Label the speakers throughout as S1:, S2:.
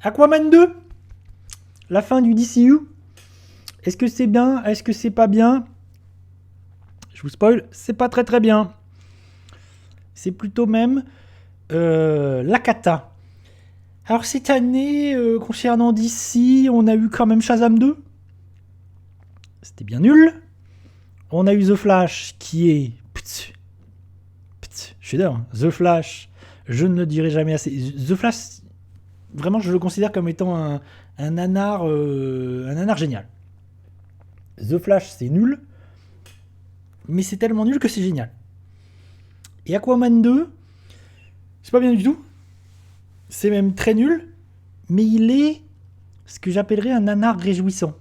S1: Aquaman 2, la fin du DCU. Est-ce que c'est bien? Est-ce que c'est pas bien? Je vous spoil, c'est pas très très bien. C'est plutôt même la cata. Alors cette année, concernant DC, on a eu quand même Shazam 2. C'était bien nul. On a eu The Flash qui est... Je suis d'accord. The Flash, je ne le dirai jamais assez. The Flash, vraiment, je le considère comme étant un nanar génial. The Flash, c'est nul, mais c'est tellement nul que c'est génial. Et Aquaman 2, c'est pas bien du tout. C'est même très nul, mais il est ce que j'appellerais un nanar réjouissant.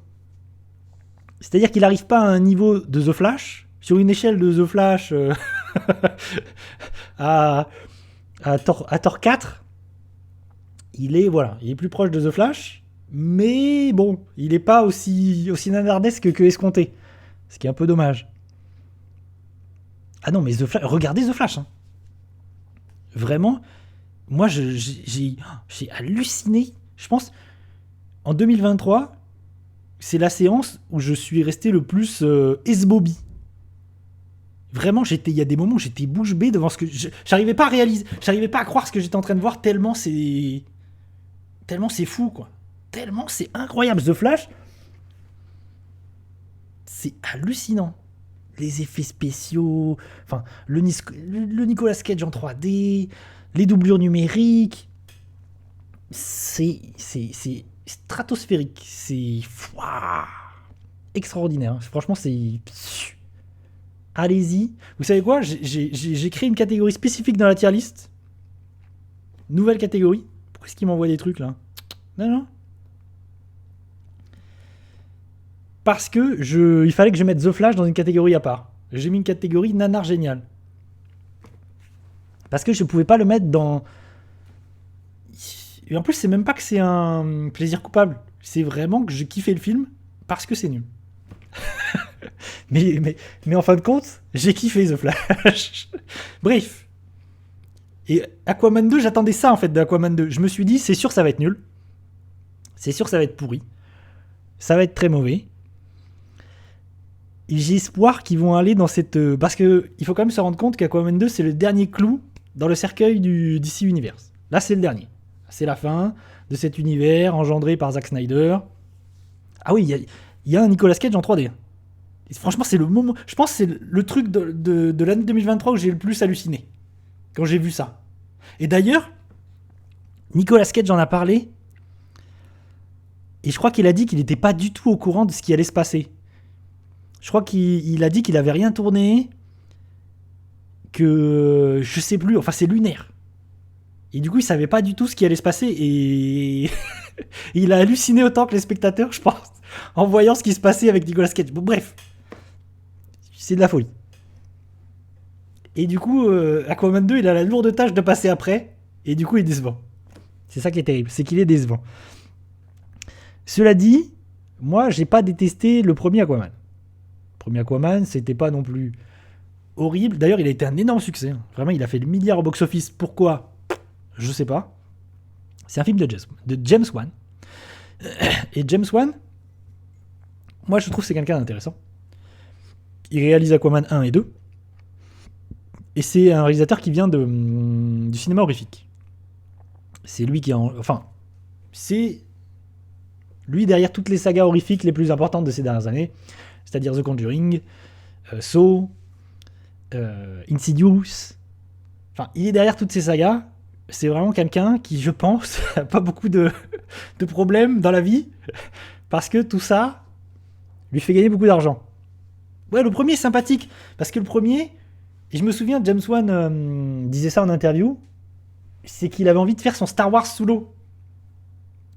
S1: C'est-à-dire qu'il n'arrive pas à un niveau de The Flash, sur une échelle de The Flash à Thor 4, il est plus proche de The Flash, mais bon, il n'est pas aussi nanardesque que escompté, ce qui est un peu dommage. Ah non, mais The Flash, regardez The Flash. Hein. Vraiment, moi j'ai halluciné. Je pense, en 2023, c'est la séance où je suis resté le plus esbobi. Vraiment, il y a des moments où j'étais bouche bée devant ce que j'arrivais pas à réaliser, j'arrivais pas à croire ce que j'étais en train de voir tellement c'est fou quoi, tellement c'est incroyable. The Flash, c'est hallucinant. Les effets spéciaux, enfin le Nicolas Cage en 3D, les doublures numériques, c'est stratosphérique, c'est extraordinaire. Franchement, c'est allez-y. Vous savez quoi? J'ai créé une catégorie spécifique dans la tier list. Nouvelle catégorie. Pourquoi est-ce qu'il m'envoie des trucs là? Non. Parce que il fallait que je mette The Flash dans une catégorie à part. J'ai mis une catégorie nanar génial. Parce que je pouvais pas le mettre dans... Et en plus, c'est même pas que c'est un plaisir coupable. C'est vraiment que je kiffais le film parce que c'est nul. mais en fin de compte, j'ai kiffé The Flash. Bref. Et Aquaman 2, j'attendais ça en fait d'Aquaman 2. Je me suis dit, c'est sûr ça va être nul. C'est sûr ça va être pourri. Ça va être très mauvais. Et j'ai espoir qu'ils vont aller dans cette... Parce qu'il faut quand même se rendre compte qu'Aquaman 2, c'est le dernier clou dans le cercueil du DC Universe. Là, c'est le dernier. C'est la fin de cet univers engendré par Zack Snyder. Ah oui, il y a un Nicolas Cage en 3D. Et franchement, c'est le moment... Je pense que c'est le truc de l'année 2023 où j'ai le plus halluciné. Quand j'ai vu ça. Et d'ailleurs, Nicolas Cage en a parlé. Et je crois qu'il a dit qu'il n'était pas du tout au courant de ce qui allait se passer. Je crois qu'il a dit qu'il avait rien tourné, que je sais plus, enfin c'est lunaire. Et du coup, il savait pas du tout ce qui allait se passer et il a halluciné autant que les spectateurs, je pense, en voyant ce qui se passait avec Nicolas Cage. Bon, bref, c'est de la folie. Et du coup, Aquaman 2, il a la lourde tâche de passer après, et du coup, il est décevant. C'est ça qui est terrible, c'est qu'il est décevant. Cela dit, moi, j'ai pas détesté le premier Aquaman. Premier Aquaman, c'était pas non plus horrible. D'ailleurs, il a été un énorme succès. Vraiment, il a fait le milliard au box-office. Pourquoi? Je sais pas. C'est un film de James Wan. Et James Wan, moi, je trouve que c'est quelqu'un d'intéressant. Il réalise Aquaman 1 et 2. Et c'est un réalisateur qui vient du cinéma horrifique. C'est lui qui enfin, c'est lui derrière toutes les sagas horrifiques les plus importantes de ces dernières années. C'est-à-dire The Conjuring, Saw, Insidious. Enfin, il est derrière toutes ces sagas. C'est vraiment quelqu'un qui, je pense, n'a pas beaucoup de problèmes dans la vie. Parce que tout ça lui fait gagner beaucoup d'argent. Ouais, le premier est sympathique. Parce que le premier, et je me souviens, James Wan disait ça en interview, c'est qu'il avait envie de faire son Star Wars sous l'eau.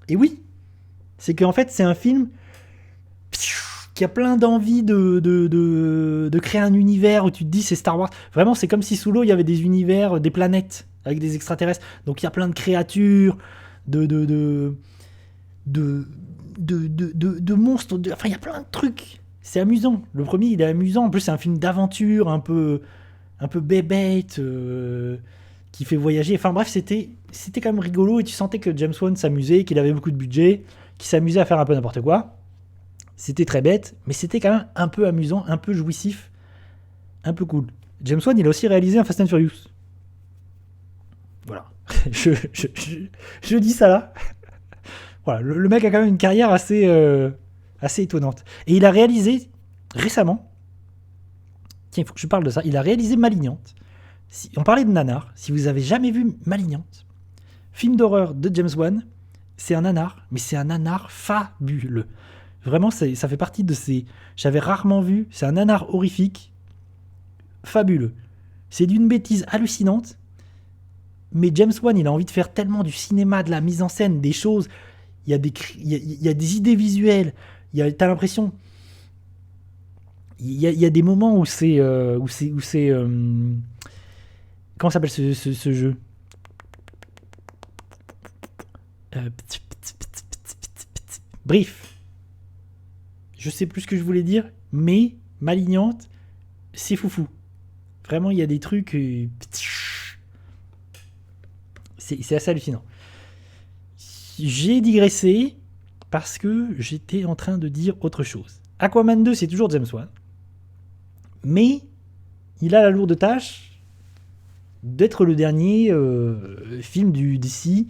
S1: Et oui, c'est qu'en fait, c'est un film qui a plein d'envie de créer un univers où tu te dis c'est Star Wars. Vraiment, c'est comme si sous l'eau, il y avait des univers, des planètes avec des extraterrestres. Donc, il y a plein de créatures, de monstres. Enfin, il y a plein de trucs. C'est amusant. Le premier, il est amusant. En plus, c'est un film d'aventure, un peu bébête, qui fait voyager. Enfin bref, c'était quand même rigolo et tu sentais que James Wan s'amusait, qu'il avait beaucoup de budget, qu'il s'amusait à faire un peu n'importe quoi. C'était très bête, mais c'était quand même un peu amusant, un peu jouissif, un peu cool. James Wan, il a aussi réalisé un Fast and Furious. Voilà. je dis ça là. Voilà, le mec a quand même une carrière assez étonnante. Et il a réalisé récemment, tiens, il faut que je parle de ça, il a réalisé Malignante. On parlait de nanar, si vous avez jamais vu Malignante, film d'horreur de James Wan, c'est un nanar, mais c'est un nanar fabuleux. Vraiment, ça fait partie de ces... J'avais rarement vu, c'est un nanar horrifique, fabuleux. C'est d'une bêtise hallucinante, mais James Wan, il a envie de faire tellement du cinéma, de la mise en scène, des choses. Il y a des idées visuelles. T'as l'impression... Il y a des moments où c'est... comment s'appelle ce jeu? Bref. Je sais plus ce que je voulais dire, mais Malignante, c'est foufou. Vraiment, il y a des trucs... c'est assez hallucinant. J'ai digressé parce que j'étais en train de dire autre chose. Aquaman 2, c'est toujours James Wan. Mais il a la lourde tâche d'être le dernier film du DCU,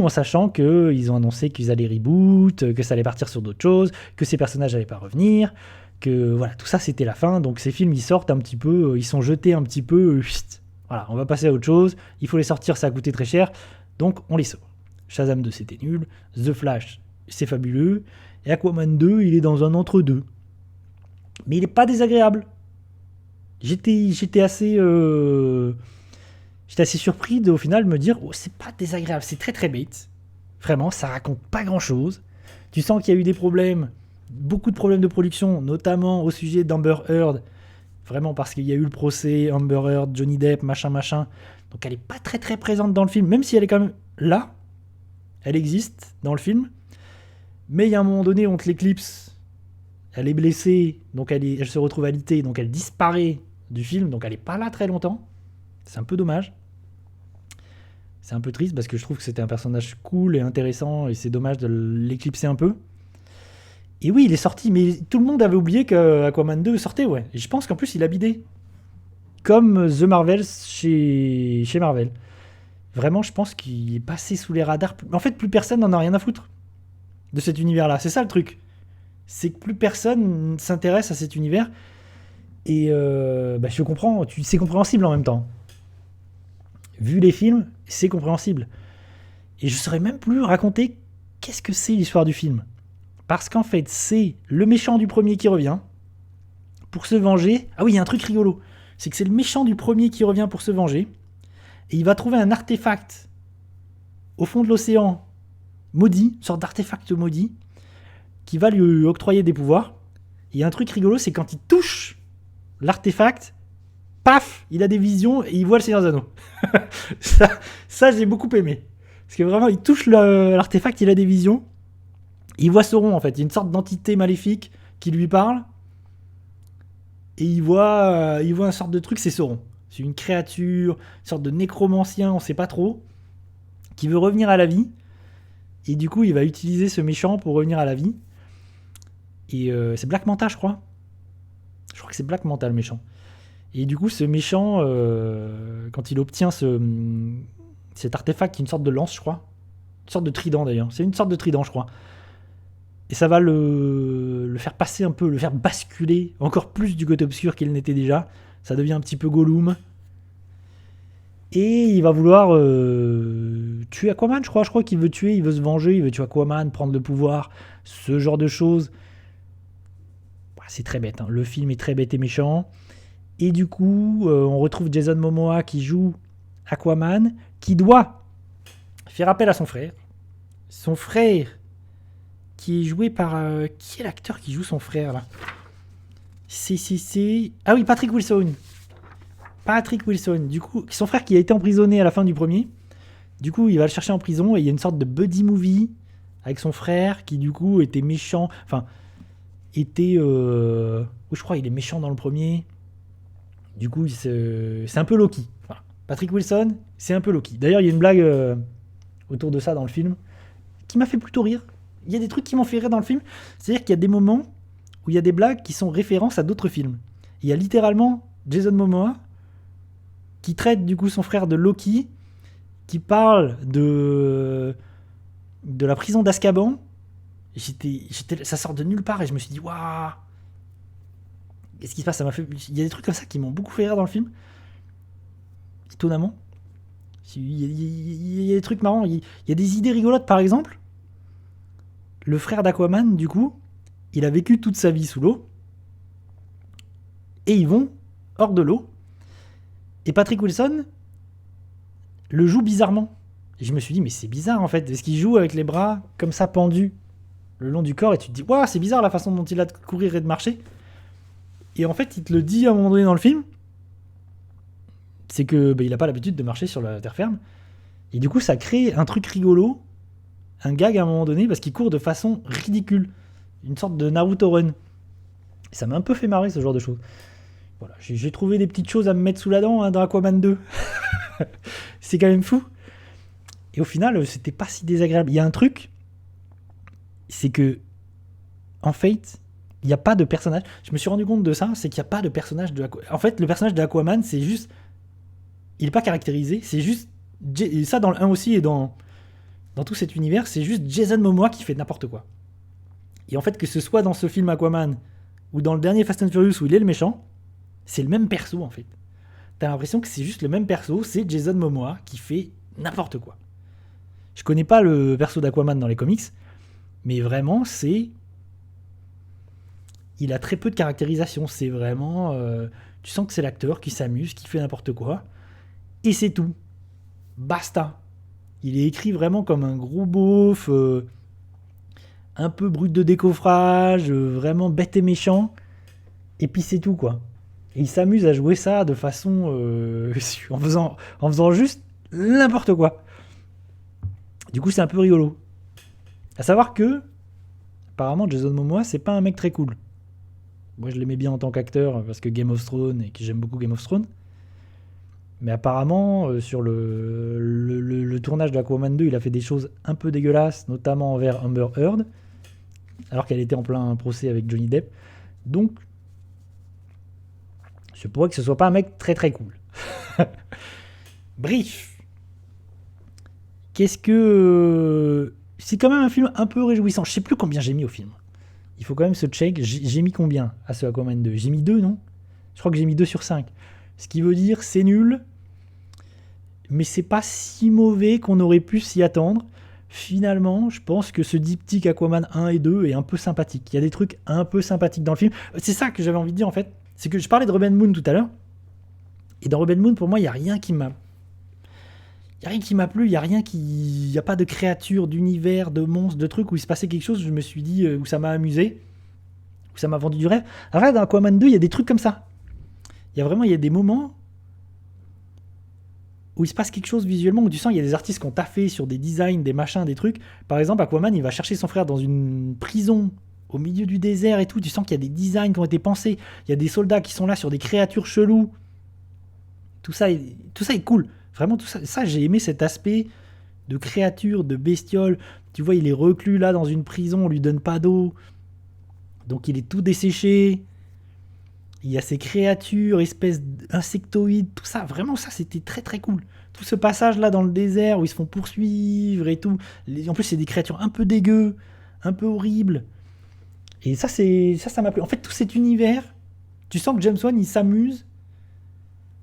S1: en sachant qu'ils ont annoncé qu'ils allaient reboot, que ça allait partir sur d'autres choses, que ces personnages n'allaient pas revenir, que voilà, tout ça c'était la fin. Donc ces films, ils sortent un petit peu, ils sont jetés un petit peu, voilà, on va passer à autre chose, il faut les sortir, ça a coûté très cher, donc on les sort. Shazam 2 c'était nul, The Flash c'est fabuleux, et Aquaman 2 il est dans un entre-deux. Mais il est pas désagréable. J'étais assez surpris au final de me dire c'est pas désagréable, c'est très très bête. Vraiment, ça raconte pas grand chose. Tu sens qu'il y a eu des problèmes, beaucoup de problèmes de production, notamment au sujet d'Amber Heard. Vraiment parce qu'il y a eu le procès, Amber Heard, Johnny Depp, machin. Donc elle est pas très très présente dans le film, même si elle est quand même là. Elle existe dans le film. Mais il y a un moment donné, on te l'éclipse. Elle est blessée, donc elle se retrouve alitée, donc elle disparaît du film, donc elle est pas là très longtemps. C'est un peu dommage. C'est un peu triste parce que je trouve que c'était un personnage cool et intéressant et c'est dommage de l'éclipser un peu. Et oui, il est sorti, mais tout le monde avait oublié qu'Aquaman 2 sortait, ouais. Et je pense qu'en plus, il a bidé. Comme The Marvels chez Marvel. Vraiment, je pense qu'il est passé sous les radars. En fait, plus personne n'en a rien à foutre de cet univers-là. C'est ça le truc. C'est que plus personne s'intéresse à cet univers. Et je comprends, c'est compréhensible en même temps. Vu les films, c'est compréhensible. Et je saurais même plus raconter qu'est-ce que c'est l'histoire du film. Parce qu'en fait, c'est le méchant du premier qui revient pour se venger. Ah oui, il y a un truc rigolo. C'est que c'est le méchant du premier qui revient pour se venger. Et il va trouver un artefact au fond de l'océan maudit, une sorte d'artefact maudit, qui va lui octroyer des pouvoirs. Et il y a un truc rigolo, c'est quand il touche l'artefact, paf, il a des visions et il voit le Seigneur des Anneaux. ça, j'ai beaucoup aimé. Parce que vraiment, il touche l'artefact, il a des visions. Il voit Sauron, en fait. Il y a une sorte d'entité maléfique qui lui parle. Et il voit une sorte de truc, c'est Sauron. C'est une créature, une sorte de nécromancien, on sait pas trop, qui veut revenir à la vie. Et du coup, il va utiliser ce méchant pour revenir à la vie. Et c'est Black Manta, je crois. Je crois que c'est Black Manta, le méchant. Et du coup, ce méchant, quand il obtient cet artefact, qui est une sorte de lance, je crois. Une sorte de trident, d'ailleurs. C'est une sorte de trident, je crois. Et ça va le faire passer un peu, le faire basculer encore plus du côté obscur qu'il n'était déjà. Ça devient un petit peu Gollum. Et il va vouloir tuer Aquaman, je crois. Je crois qu'il veut tuer, il veut se venger, il veut tuer Aquaman, prendre le pouvoir, ce genre de choses. C'est très bête, hein. Le film est très bête et méchant. Et du coup, on retrouve Jason Momoa qui joue Aquaman, qui doit faire appel à son frère. Son frère, qui est joué par... qui est l'acteur qui joue son frère, là? C'est... Ah oui, Patrick Wilson. Patrick Wilson. Du coup, son frère qui a été emprisonné à la fin du premier. Du coup, il va le chercher en prison et il y a une sorte de buddy movie avec son frère qui, du coup, était méchant. Enfin, était... je crois qu'il est méchant dans le premier. Du coup, c'est un peu Loki. Voilà. Patrick Wilson, c'est un peu Loki. D'ailleurs, il y a une blague autour de ça dans le film qui m'a fait plutôt rire. Il y a des trucs qui m'ont fait rire dans le film. C'est-à-dire qu'il y a des moments où il y a des blagues qui sont références à d'autres films. Il y a littéralement Jason Momoa qui traite du coup son frère de Loki, qui parle de la prison d'Azkaban. Ça sort de nulle part et je me suis dit waouh, qu'est-ce qui se passe, ça m'a fait. Il y a des trucs comme ça qui m'ont beaucoup fait rire dans le film, étonnamment. Il y a des trucs marrants, il y a des idées rigolotes. Par exemple, le frère d'Aquaman, du coup, il a vécu toute sa vie sous l'eau et ils vont hors de l'eau. Et Patrick Wilson le joue bizarrement. Et je me suis dit, mais c'est bizarre en fait, parce qu'il joue avec les bras comme ça pendus le long du corps et tu te dis, waouh, c'est bizarre la façon dont il a de courir et de marcher. Et en fait, il te le dit à un moment donné dans le film, c'est que il a pas l'habitude de marcher sur la terre ferme. Et du coup, ça crée un truc rigolo, un gag à un moment donné, parce qu'il court de façon ridicule. Une sorte de Naruto run. Et ça m'a un peu fait marrer ce genre de choses. Voilà, j'ai trouvé des petites choses à me mettre sous la dent dans Aquaman 2. C'est quand même fou. Et au final, c'était pas si désagréable. Il y a un truc, c'est que, en fait, il n'y a pas de personnage. Je me suis rendu compte de ça, c'est qu'il n'y a pas de personnage de Aquaman. En fait, le personnage d'Aquaman, c'est juste. Il n'est pas caractérisé, c'est juste. Et ça, dans le 1 aussi, et dans tout cet univers, c'est juste Jason Momoa qui fait n'importe quoi. Et en fait, que ce soit dans ce film Aquaman, ou dans le dernier Fast and Furious où il est le méchant, c'est le même perso, en fait. T'as l'impression que c'est juste le même perso, c'est Jason Momoa qui fait n'importe quoi. Je connais pas le perso d'Aquaman dans les comics, mais vraiment, c'est. Il a très peu de caractérisation. C'est vraiment. Tu sens que c'est l'acteur qui s'amuse, qui fait n'importe quoi. Et c'est tout. Basta. Il est écrit vraiment comme un gros beauf, un peu brut de décoffrage, vraiment bête et méchant. Et puis c'est tout, quoi. Et il s'amuse à jouer ça de façon. en faisant juste n'importe quoi. Du coup, c'est un peu rigolo. À savoir que, apparemment, Jason Momoa, c'est pas un mec très cool. Moi, je l'aimais bien en tant qu'acteur parce que Game of Thrones et que j'aime beaucoup Game of Thrones. Mais apparemment, sur le tournage d'Aquaman 2, il a fait des choses un peu dégueulasses, notamment envers Amber Heard, alors qu'elle était en plein procès avec Johnny Depp. Donc, je pourrais que ce soit pas un mec très très cool. Bref. Qu'est-ce que. C'est quand même un film un peu réjouissant. Je sais plus combien j'ai mis au film. Il faut quand même se check. J'ai mis combien à ce Aquaman 2 ? J'ai mis 2, non ? Je crois que j'ai mis 2 sur 5. Ce qui veut dire c'est nul, mais c'est pas si mauvais qu'on aurait pu s'y attendre. Finalement, je pense que ce diptyque Aquaman 1 et 2 est un peu sympathique. Il y a des trucs un peu sympathiques dans le film. C'est ça que j'avais envie de dire en fait. C'est que je parlais de Rebel Moon tout à l'heure. Et dans Rebel Moon, pour moi, il n'y a rien qui m'a. Il n'y a rien qui m'a plu, il n'y a pas de créatures, d'univers, de monstres, de trucs où il se passait quelque chose, je me suis dit, où ça m'a amusé, où ça m'a vendu du rêve. Alors là, dans Aquaman 2, il y a des trucs comme ça. Il y a des moments où il se passe quelque chose visuellement, où tu sens qu'il y a des artistes qui ont taffé sur des designs, des machins, des trucs. Par exemple, Aquaman, il va chercher son frère dans une prison au milieu du désert et tout. Tu sens qu'il y a des designs qui ont été pensés. Il y a des soldats qui sont là sur des créatures cheloues. Tout ça est cool. Vraiment, tout ça, j'ai aimé cet aspect de créatures, de bestioles. Tu vois, il est reclus là dans une prison, on lui donne pas d'eau. Donc il est tout desséché. Il y a ces créatures, espèces d'insectoïdes, tout ça. Vraiment, ça, c'était très très cool. Tout ce passage là dans le désert où ils se font poursuivre et tout. En plus, c'est des créatures un peu dégueu, un peu horribles. Et ça m'a plu. En fait, tout cet univers, tu sens que James Wan, il s'amuse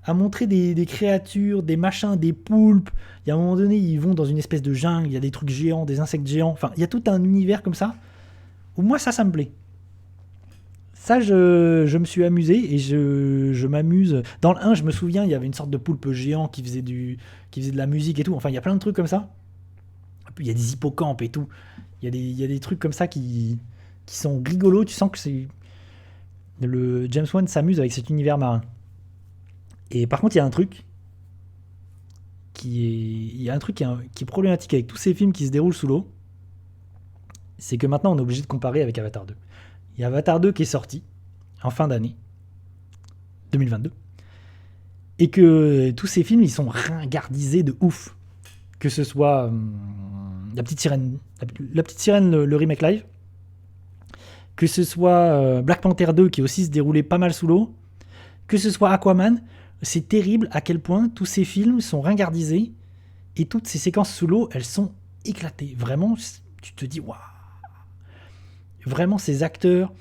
S1: à montrer des créatures, des machins, des poulpes. Il y a un moment donné, ils vont dans une espèce de jungle, il y a des trucs géants, des insectes géants. Enfin, il y a tout un univers comme ça, où moi, ça me plaît. Ça, je me suis amusé et je m'amuse. Dans le 1, je me souviens, il y avait une sorte de poulpe géant qui faisait de la musique et tout. Enfin, il y a plein de trucs comme ça. Il y a des hippocampes et tout. Il y a des trucs comme ça qui sont rigolos. Tu sens que c'est... Le James Wan s'amuse avec cet univers marin. Et par contre, il y a un truc qui est problématique avec tous ces films qui se déroulent sous l'eau. C'est que maintenant, on est obligé de comparer avec Avatar 2. Il y a Avatar 2 qui est sorti en fin d'année 2022. Et que tous ces films, ils sont ringardisés de ouf. Que ce soit La Petite Sirène, La Petite Sirène, le remake live. Que ce soit Black Panther 2, qui aussi se déroulait pas mal sous l'eau. Que ce soit Aquaman. C'est terrible à quel point tous ces films sont ringardisés. Et toutes ces séquences sous l'eau, elles sont éclatées. Vraiment, tu te dis, waouh. Vraiment, ces acteurs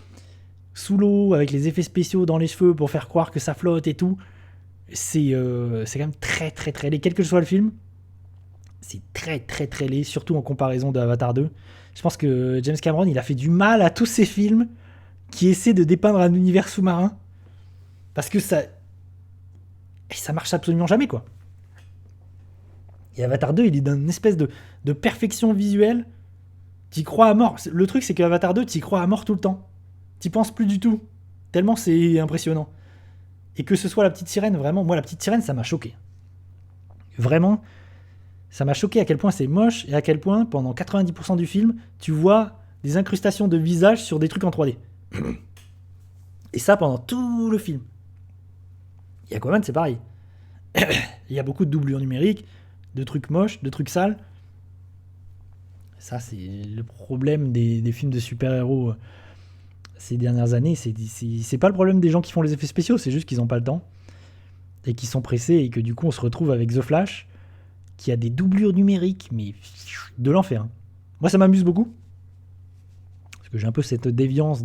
S1: sous l'eau, avec les effets spéciaux dans les cheveux pour faire croire que ça flotte et tout, c'est quand même très très très laid. Quel que soit le film, c'est très très très laid, surtout en comparaison d'Avatar 2. Je pense que James Cameron, il a fait du mal à tous ces films qui essaient de dépeindre un univers sous-marin. Parce que ça marche absolument jamais, quoi. Et Avatar 2, il est d'une espèce de perfection visuelle. T'y crois à mort. Le truc, c'est qu'Avatar 2, t'y crois à mort tout le temps. T'y penses plus du tout. Tellement c'est impressionnant. Et que ce soit La Petite Sirène, vraiment, moi, La Petite Sirène, ça m'a choqué. Vraiment, ça m'a choqué à quel point c'est moche et à quel point, pendant 90% du film, tu vois des incrustations de visages sur des trucs en 3D. Et ça, pendant tout le film. Et Aquaman, c'est pareil. Il y a beaucoup de doublures numériques, de trucs moches, de trucs sales. Ça, c'est le problème des films de super-héros ces dernières années. C'est pas le problème des gens qui font les effets spéciaux, c'est juste qu'ils n'ont pas le temps et qu'ils sont pressés et que du coup, on se retrouve avec The Flash qui a des doublures numériques, mais de l'enfer. Moi, ça m'amuse beaucoup parce que j'ai un peu cette déviance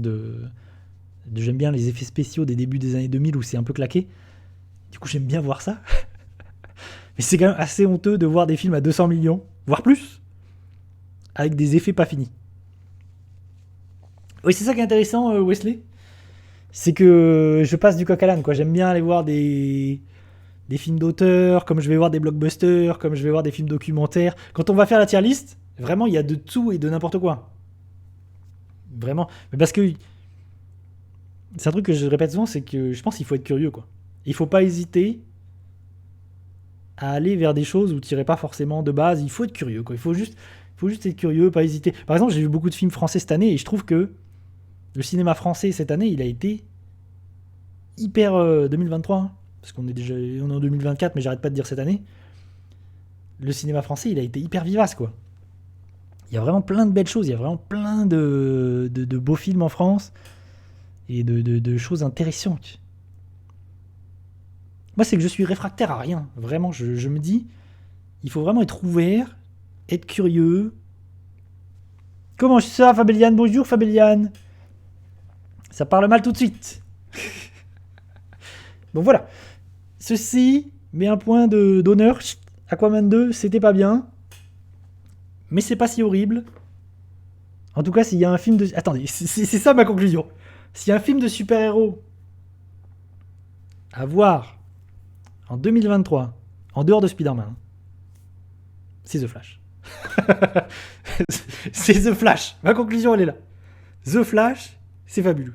S1: j'aime bien les effets spéciaux des débuts des années 2000 où c'est un peu claqué. Du coup, j'aime bien voir ça. Mais c'est quand même assez honteux de voir des films à 200 millions, voire plus, avec des effets pas finis. Oui, c'est ça qui est intéressant, Wesley. C'est que je passe du coq à l'âne, quoi. J'aime bien aller voir des films d'auteur, comme je vais voir des blockbusters, comme je vais voir des films documentaires. Quand on va faire la tier list, vraiment, il y a de tout et de n'importe quoi. Vraiment. Mais parce que c'est un truc que je répète souvent, c'est que je pense qu'il faut être curieux, quoi. Il faut pas hésiter à aller vers des choses où tu n'irais pas forcément de base. Il faut être curieux, quoi. Il faut juste être curieux, pas hésiter. Par exemple, j'ai vu beaucoup de films français cette année et je trouve que le cinéma français cette année, il a été hyper 2023, hein, parce qu'on est en 2024, mais j'arrête pas de dire cette année. Le cinéma français, il a été hyper vivace, quoi. Il y a vraiment plein de belles choses, il y a vraiment plein de beaux films en France et de choses intéressantes. Moi, c'est que je suis réfractaire à rien. Vraiment, je me dis, il faut vraiment être ouvert, être curieux. Comment ça, Fabéliane? Bonjour, Fabéliane. Ça parle mal tout de suite. Donc voilà. Ceci met un point d'honneur. Aquaman 2, c'était pas bien. Mais c'est pas si horrible. En tout cas, s'il y a un film de... Attendez, c'est ça ma conclusion. S'il y a un film de super-héros à voir en 2023, en dehors de Spider-Man, c'est The Flash. C'est The Flash. Ma conclusion, elle est là. The Flash, c'est fabuleux.